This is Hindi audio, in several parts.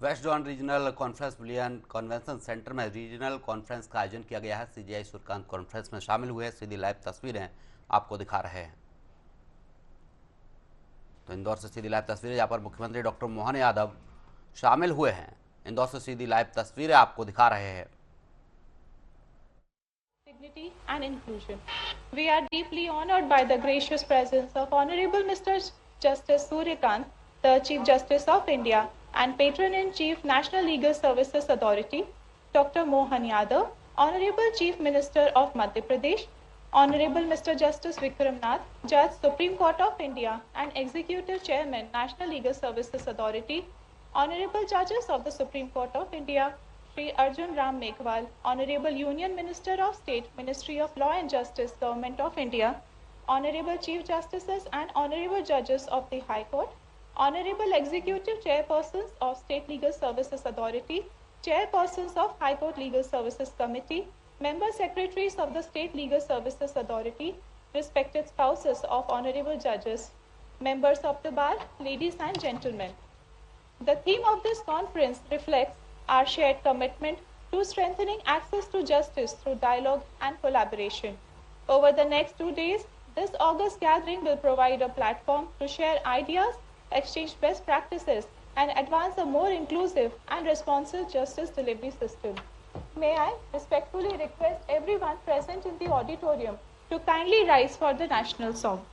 West zone regional conference Boolean convention centre में रीजनल कॉन्फ्रेंस का आयोजन किया गया है। सीजीआई सूर्यकांत कॉन्फ्रेंस में शामिल हुए। सीधी लाइव तस्वीरें आपको दिखा रहे हैं। तो इंदौर से सीधी लाइव तस्वीरें जहाँ पर मुख्यमंत्री डॉक्टर मोहन यादव शामिल हुए हैं। इंदौर से सीधी लाइव तस्वीरें आपको दिखा रहे हैं। Dignity and inclusion. We are deeply honored by the gracious presence of Honorable Mr. Justice Suryakant, the Chief Justice of India and Patron-in-Chief National Legal Services Authority, Dr. Mohan Yadav, Honorable Chief Minister of Madhya Pradesh, Honorable Mr. Justice Vikram Nath, Judge Supreme Court of India and Executive Chairman National Legal Services Authority, Honorable Judges of the Supreme Court of India, Shri Arjun Ram Meghwal, Honorable Union Minister of State, Ministry of Law and Justice, Government of India, Honorable Chief Justices and Honorable Judges of the High Court, Honorable Executive Chairpersons of State Legal Services Authority, Chairpersons of High Court Legal Services Committee, Member Secretaries of the State Legal Services Authority, respected spouses of Honorable Judges, members of the Bar, ladies and gentlemen. The theme of this conference reflects our shared commitment to strengthening access to justice through dialogue and collaboration. Over the next 2 days, this august gathering will provide a platform to share ideas, exchange best practices, and advance a more inclusive and responsive justice delivery system. May I respectfully request everyone present in the auditorium to kindly rise for the national song.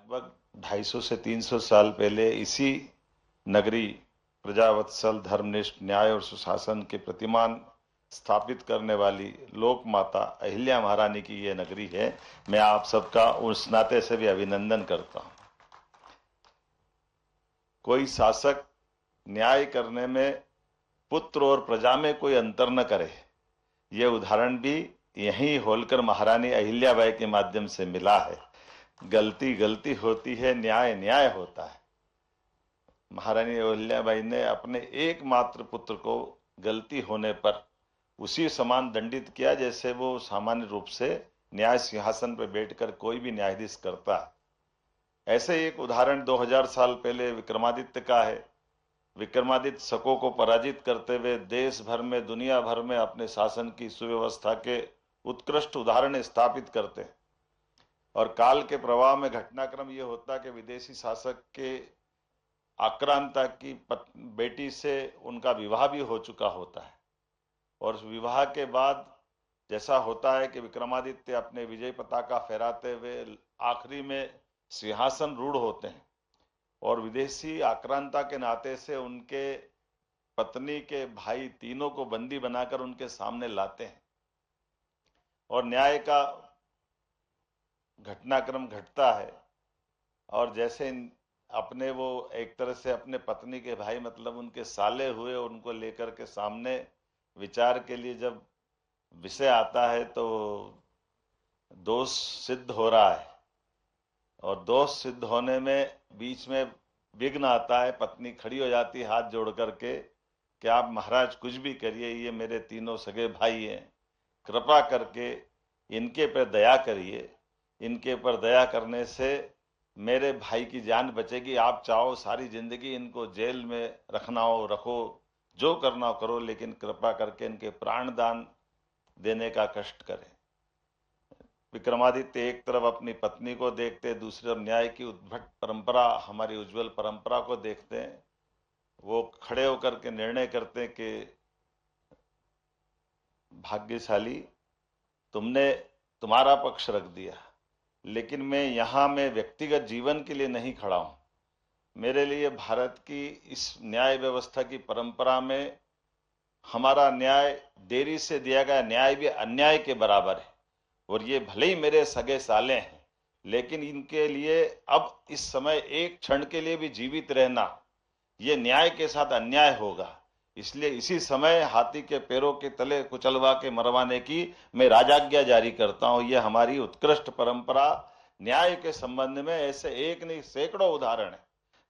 लगभग 250 से 300 साल पहले इसी नगरी प्रजावत्सल, धर्मनिष्ठ, न्याय और सुशासन के प्रतिमान स्थापित करने वाली लोक माता अहिल्या महारानी की यह नगरी है। मैं आप सबका उस नाते से भी अभिनंदन करता हूं। कोई शासक न्याय करने में पुत्र और प्रजा में कोई अंतर न करे, यह उदाहरण भी यही होलकर महारानी अहिल्याबाई के माध्यम से मिला है। गलती गलती होती है, न्याय न्याय होता है। महारानी अहिल्याबाई ने अपने एकमात्र पुत्र को गलती होने पर उसी समान दंडित किया जैसे वो सामान्य रूप से न्याय सिंहासन पर बैठकर कोई भी न्यायाधीश करता है। ऐसे एक उदाहरण 2000 साल पहले विक्रमादित्य का है। विक्रमादित्य शकों को पराजित करते हुए देश भर में, दुनिया भर में अपने शासन की सुव्यवस्था के उत्कृष्ट उदाहरण स्थापित करते हैं। और काल के प्रवाह में घटनाक्रम ये होता कि विदेशी शासक के आक्रांता की बेटी से उनका विवाह भी हो चुका होता है, और उस विवाह के बाद जैसा होता है कि विक्रमादित्य अपने विजय पताका फहराते हुए आखिरी में सिंहासन रूढ़ होते हैं, और विदेशी आक्रांता के नाते से उनके पत्नी के भाई तीनों को बंदी बनाकर उनके सामने लाते हैं, और न्याय का घटनाक्रम घटता है। और जैसे अपने वो एक तरह से अपने पत्नी के भाई मतलब उनके साले हुए, उनको लेकर के सामने विचार के लिए जब विषय आता है तो दोष सिद्ध हो रहा है, और दोष सिद्ध होने में बीच में विघ्न आता है। पत्नी खड़ी हो जाती है हाथ जोड़ करके कि आप महाराज कुछ भी करिए, ये मेरे तीनों सगे भाई हैं, कृपा करके इनके पर दया करिए, इनके पर दया करने से मेरे भाई की जान बचेगी। आप चाहो सारी जिंदगी इनको जेल में रखना हो रखो, जो करना हो करो, लेकिन कृपा करके इनके प्राण दान देने का कष्ट करें। विक्रमादित्य एक तरफ अपनी पत्नी को देखते, दूसरी तरफ न्याय की उद्भट परंपरा, हमारी उज्जवल परंपरा को देखते हैं। वो खड़े होकर के निर्णय करते हैं कि भाग्यशाली, तुमने तुम्हारा पक्ष रख दिया, लेकिन मैं व्यक्तिगत जीवन के लिए नहीं खड़ा हूं। मेरे लिए भारत की इस न्याय व्यवस्था की परंपरा में हमारा न्याय, देरी से दिया गया न्याय भी अन्याय के बराबर है, और ये भले ही मेरे सगे साले हैं, लेकिन इनके लिए अब इस समय एक क्षण के लिए भी जीवित रहना ये न्याय के साथ अन्याय होगा। इसलिए इसी समय हाथी के पैरों के तले कुचलवा के मरवाने की मैं राजाज्ञा जारी करता हूं। यह हमारी उत्कृष्ट परंपरा। न्याय के संबंध में ऐसे एक नहीं सैकड़ों उदाहरण हैं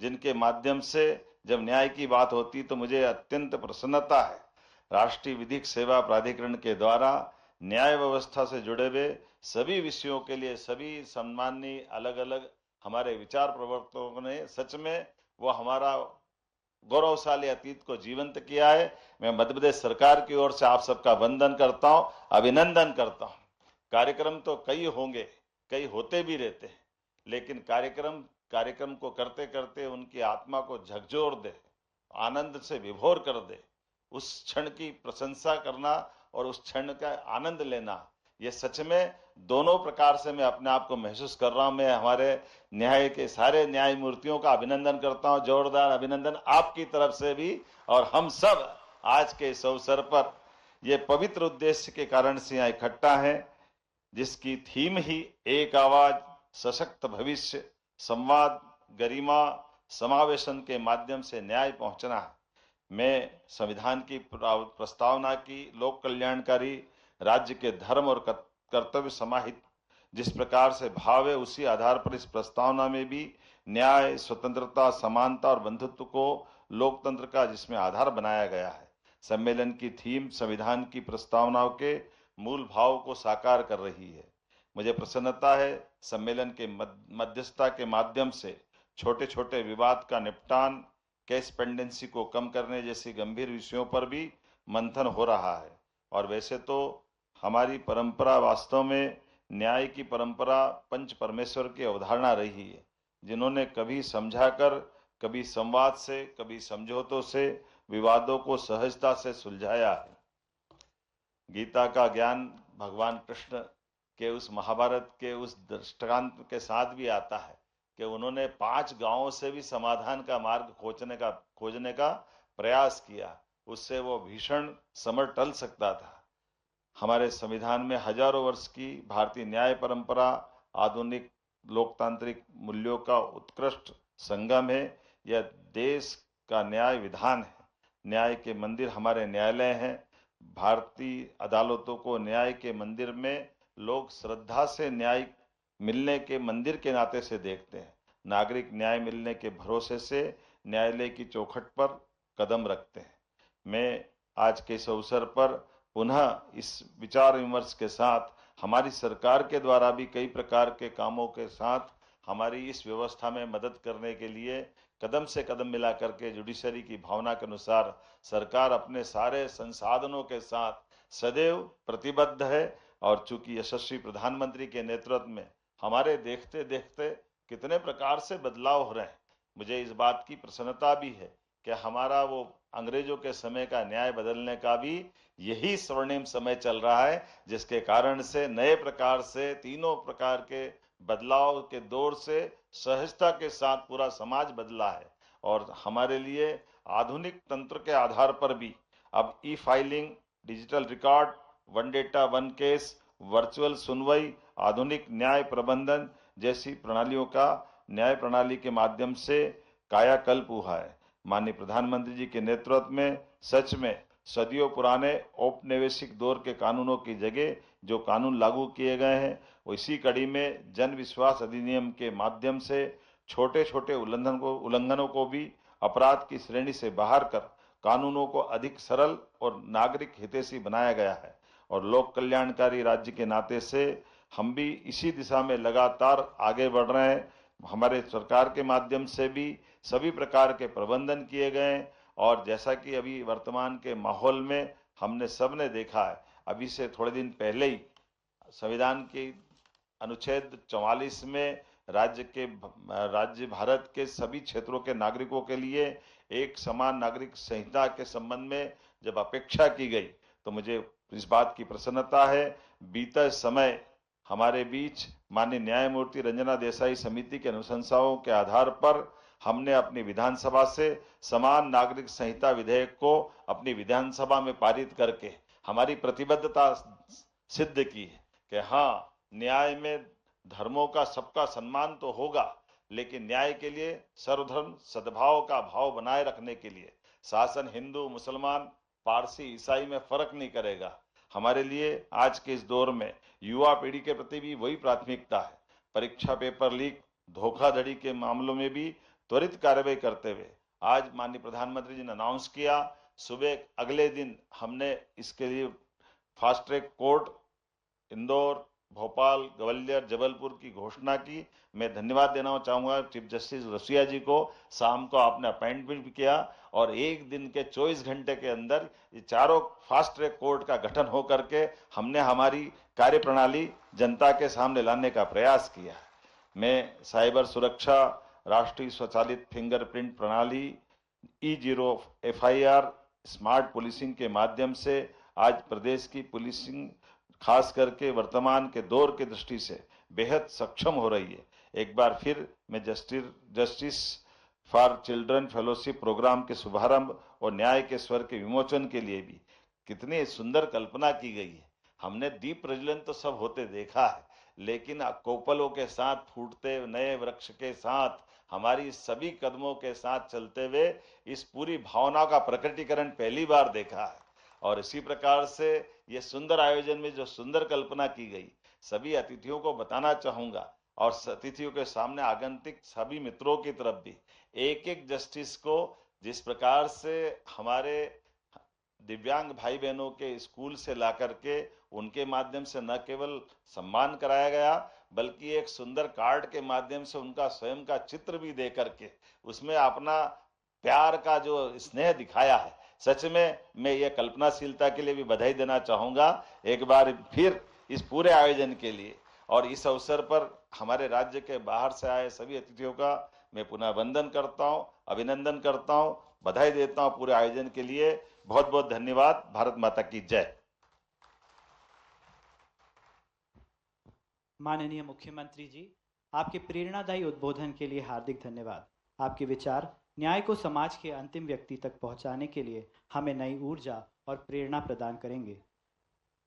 जिनके माध्यम से जब न्याय की बात होती तो मुझे अत्यंत प्रसन्नता है। राष्ट्रीय विधिक सेवा प्राधिकरण के द्वारा न्याय व्यवस्था से जुड़े हुए सभी विषयों के लिए सभी सम्माननीय अलग अलग हमारे विचार प्रवर्तकों ने सच में वो हमारा गौरवशाली अतीत को जीवंत किया है। मैं मध्य प्रदेश सरकार की ओर से आप सबका वंदन करता हूं, अभिनंदन करता हूं। कार्यक्रम तो कई होंगे, कई होते भी रहते हैं, लेकिन कार्यक्रम को करते करते उनकी आत्मा को झकझोर दे, आनंद से विभोर कर दे, उस क्षण की प्रशंसा करना और उस क्षण का आनंद लेना, ये सच में दोनों प्रकार से मैं अपने आप को महसूस कर रहा हूं। मैं हमारे न्याय के सारे न्यायमूर्तियों का अभिनंदन करता हूं, जोरदार अभिनंदन आपकी तरफ से भी। और हम सब आज के इस अवसर पर ये पवित्र उद्देश्य के कारण से यहाँ इकट्ठा है, जिसकी थीम ही एक आवाज, सशक्त भविष्य, संवाद, गरिमा, समावेशन के माध्यम से न्याय पहुंचना है। मैं संविधान की प्रस्तावना की लोक कल्याणकारी, राज्य के धर्म और कर्तव्य समाहित जिस प्रकार से भाव है, उसी आधार पर इस प्रस्तावना में भी न्याय, स्वतंत्रता, समानता और बंधुत्व को लोकतंत्र का जिसमें आधार बनाया गया है। सम्मेलन की थीम संविधान की प्रस्तावनाओं के मूल भाव को साकार कर रही है। मुझे प्रसन्नता है सम्मेलन के मध्यस्थता के माध्यम से छोटे छोटे विवाद का निपटान, केस पेंडेंसी को कम करने जैसी गंभीर विषयों पर भी मंथन हो रहा है। और वैसे तो हमारी परंपरा वास्तव में न्याय की परंपरा पंच परमेश्वर की अवधारणा रही है, जिन्होंने कभी समझाकर, कभी संवाद से, कभी समझौतों से विवादों को सहजता से सुलझाया है। गीता का ज्ञान भगवान कृष्ण के उस महाभारत के उस दृष्टांत के साथ भी आता है कि उन्होंने 5 गांवों से भी समाधान का मार्ग खोजने का प्रयास किया, उससे वो भीषण समर टल सकता था। हमारे संविधान में हजारों वर्ष की भारतीय न्याय परंपरा आधुनिक लोकतांत्रिक मूल्यों का उत्कृष्ट संगम है। यह देश का न्याय विधान है। न्याय के मंदिर हमारे न्यायालय हैं। भारतीय अदालतों को न्याय के मंदिर में लोग श्रद्धा से न्याय मिलने के मंदिर के नाते से देखते हैं। नागरिक न्याय मिलने के भरोसे से न्यायालय की चौखट पर कदम रखते हैं। मैं आज के इस अवसर पर पुनः इस विचार विमर्श के साथ हमारी सरकार के द्वारा भी कई प्रकार के कामों के साथ हमारी इस व्यवस्था में मदद करने के लिए कदम से कदम मिला करके जुडिशरी की भावना के अनुसार सरकार अपने सारे संसाधनों के साथ सदैव प्रतिबद्ध है। और चूंकि यशस्वी प्रधानमंत्री के नेतृत्व में हमारे देखते देखते कितने प्रकार से बदलाव हो रहे हैं, मुझे इस बात की प्रसन्नता भी है कि हमारा वो अंग्रेजों के समय का न्याय बदलने का भी यही स्वर्णिम समय चल रहा है, जिसके कारण से नए प्रकार से तीनों प्रकार के बदलाव के दौर से सहजता के साथ पूरा समाज बदला है। और हमारे लिए आधुनिक तंत्र के आधार पर भी अब ई filing, digital record, one data one case, virtual सुनवाई, आधुनिक न्याय प्रबंधन जैसी प्रणालियों का न्याय प्रणाली के माध्यम से कायाकल्प हुआ है। माननीय प्रधानमंत्री जी के नेतृत्व में सच में सदियों पुराने औपनिवेशिक दौर के कानूनों की जगह जो कानून लागू किए गए हैं, वो इसी कड़ी में जन विश्वास अधिनियम के माध्यम से छोटे छोटे उल्लंघनों को भी अपराध की श्रेणी से बाहर कर कानूनों को अधिक सरल और नागरिक हितैषी बनाया गया है। और लोक कल्याणकारी राज्य के नाते से हम भी इसी दिशा में लगातार आगे बढ़ रहे हैं। हमारे सरकार के माध्यम से भी सभी प्रकार के प्रबंधन किए गए। और जैसा कि अभी वर्तमान के माहौल में हमने सबने देखा है, अभी से थोड़े दिन पहले ही संविधान की अनुच्छेद 44 में राज्य भारत के सभी क्षेत्रों के नागरिकों के लिए एक समान नागरिक संहिता के संबंध में जब अपेक्षा की गई, तो मुझे इस बात की प्रसन्नता है बीते समय हमारे बीच माननीय न्यायमूर्ति रंजना देसाई समिति के अनुशंसाओं के आधार पर हमने अपनी विधानसभा से समान नागरिक संहिता विधेयक को अपनी विधानसभा में पारित करके हमारी प्रतिबद्धता सिद्ध की है कि हाँ, न्याय में धर्मों का सबका सम्मान तो होगा, लेकिन न्याय के लिए सर्वधर्म सद्भाव का भाव बनाए रखने के लिए शासन हिंदू, मुसलमान, पारसी, ईसाई में फर्क नहीं करेगा। हमारे लिए आज के इस दौर में युवा पीढ़ी के प्रति भी वही प्राथमिकता है। परीक्षा पेपर लीक, धोखाधड़ी के मामलों में भी त्वरित कार्रवाई करते हुए आज माननीय प्रधानमंत्री जी ने अनाउंस किया, सुबह अगले दिन हमने इसके लिए fast track court Indore, Bhopal, Gwalior, Jabalpur की घोषणा की। मैं धन्यवाद देना चाहूंगा चीफ जस्टिस रसिया जी को। शाम को आपने अपॉइंटमेंट भी किया और एक दिन के 24 घंटे के अंदर ये चारों फास्ट ट्रैक कोर्ट का गठन हो करके हमने हमारी कार्य प्रणाली जनता के सामने लाने का प्रयास किया। मैं साइबर सुरक्षा, राष्ट्रीय स्वचालित फिंगरप्रिंट प्रणाली, E0 FIR, स्मार्ट पुलिसिंग के माध्यम से आज प्रदेश की पुलिसिंग खास करके वर्तमान के दौर की दृष्टि से बेहद सक्षम हो रही है। एक बार फिर मैं justice for children fellowship programme के शुभारंभ और न्याय के स्वर के विमोचन के लिए भी कितनी सुंदर कल्पना की गई है। हमने दीप प्रज्वलन तो सब होते देखा है, लेकिन कोपलों के साथ फूटते नए वृक्ष के साथ हमारी सभी कदमों के साथ चलते हुए इस पूरी भावना का प्रकटीकरण पहली बार देखा है। और इसी प्रकार से ये सुंदर आयोजन में जो सुंदर कल्पना की गई, सभी अतिथियों को बताना चाहूंगा और अतिथियों के सामने आगंतुक सभी मित्रों की तरफ भी एक एक जस्टिस को जिस प्रकार से हमारे दिव्यांग भाई बहनों के स्कूल से ला करके उनके माध्यम से न केवल सम्मान कराया गया, बल्कि एक सुंदर कार्ड के माध्यम से उनका स्वयं का चित्र भी दे करके उसमें अपना प्यार का जो स्नेह दिखाया है। सच में मैं ये कल्पनाशीलता के लिए भी बधाई देना चाहूंगा एक बार फिर इस पूरे आयोजन के लिए। और इस अवसर पर हमारे राज्य के बाहर से आए सभी अतिथियों का मैं पुनः वंदन करता हूं, अभिनंदन करता हूं, बधाई देता हूं पूरे आयोजन के लिए। बहुत बहुत धन्यवाद। भारत माता की जय। माननीय मुख्यमंत्री जी, आपके प्रेरणादायी उद्बोधन के लिए हार्दिक धन्यवाद। आपके विचार न्याय को समाज के अंतिम व्यक्ति तक पहुंचाने के लिए हमें नई ऊर्जा और प्रेरणा प्रदान करेंगे।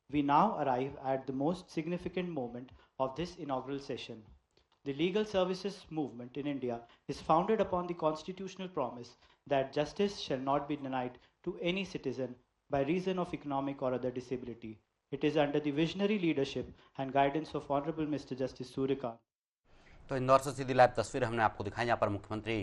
We now arrive at the most significant moment of this inaugural session. The legal services movement in India is founded upon the constitutional promise that justice shall not be denied to any citizen by reason of economic or other disability. It is under the visionary leadership and guidance of Honorable Mr. Justice Suryakant. तो इंदौर से सीधी लाइव तस्वीर हमने आपको दिखाई। यहाँ पर मुख्यमंत्री